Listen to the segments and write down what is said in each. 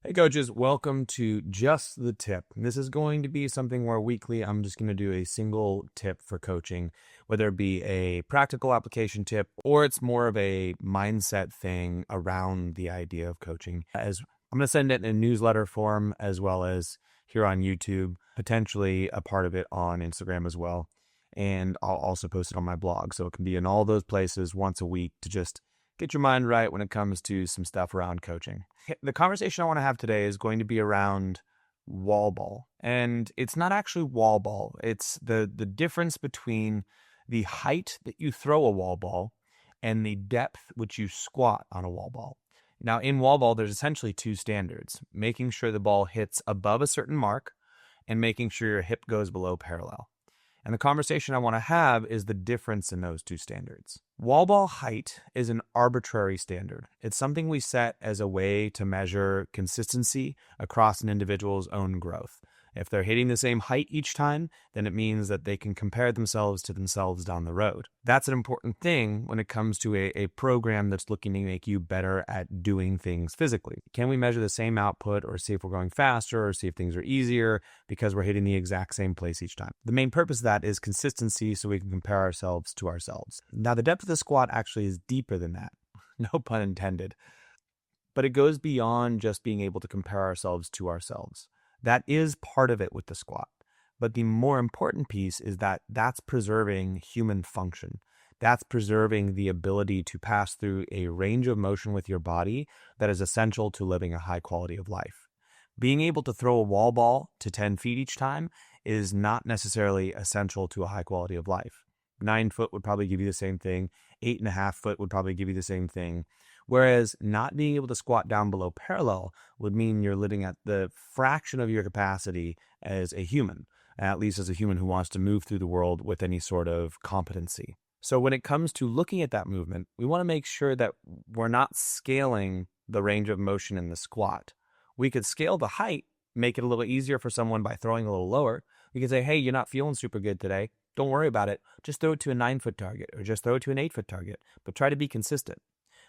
Hey coaches, welcome to Just the Tip. This is going to be something where weekly I'm just going to do a single tip for coaching, whether it be a practical application tip or it's more of a mindset thing around the idea of coaching. As I'm going to send it in a newsletter form as well as here on YouTube, potentially a part of it on Instagram as well. And I'll also post it on my blog. So it can be in all those places once a week to just get your mind right when it comes to some stuff around coaching. The conversation I want to have today is going to be around wall ball. And it's not actually wall ball. It's the difference between the height that you throw a wall ball and the depth which you squat on a wall ball. Now, in wall ball, there's essentially two standards: making sure the ball hits above a certain mark and making sure your hip goes below parallel. And the conversation I want to have is the difference in those two standards. Wall ball height is an arbitrary standard. It's something we set as a way to measure consistency across an individual's own growth. If they're hitting the same height each time, then it means that they can compare themselves to themselves down the road. That's an important thing when it comes to a program that's looking to make you better at doing things physically. Can we measure the same output or see if we're going faster or see if things are easier because we're hitting the exact same place each time? The main purpose of that is consistency so we can compare ourselves to ourselves. Now, the depth of the squat actually is deeper than that. No pun intended. But it goes beyond just being able to compare ourselves to ourselves. That is part of it with the squat. But the more important piece is that that's preserving human function. That's preserving the ability to pass through a range of motion with your body that is essential to living a high quality of life. Being able to throw a wall ball to 10 feet each time is not necessarily essential to a high quality of life. 9 foot would probably give you the same thing. 8.5 foot would probably give you the same thing. Whereas not being able to squat down below parallel would mean you're living at the fraction of your capacity as a human, at least as a human who wants to move through the world with any sort of competency. So when it comes to looking at that movement, we want to make sure that we're not scaling the range of motion in the squat. We could scale the height, make it a little easier for someone by throwing a little lower. We could say, hey, you're not feeling super good today. Don't worry about it. Just throw it to a 9-foot target or just throw it to an 8-foot target, but try to be consistent.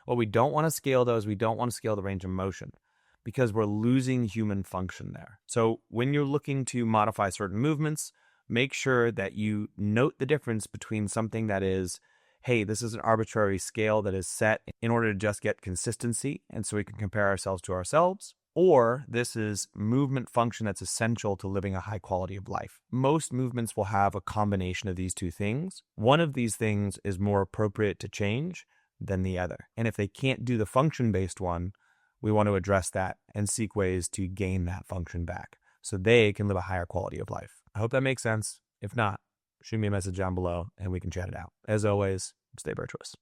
What we don't want to scale though is we don't want to scale the range of motion because we're losing human function there. So when you're looking to modify certain movements, make sure that you note the difference between something that is, hey, this is an arbitrary scale that is set in order to just get consistency and so we can compare ourselves to ourselves, or this is movement function that's essential to living a high quality of life. Most movements will have a combination of these two things. One of these things is more appropriate to change than the other. And if they can't do the function-based one, we want to address that and seek ways to gain that function back so they can live a higher quality of life. I hope that makes sense. If not, shoot me a message down below and we can chat it out. As always, stay virtuous.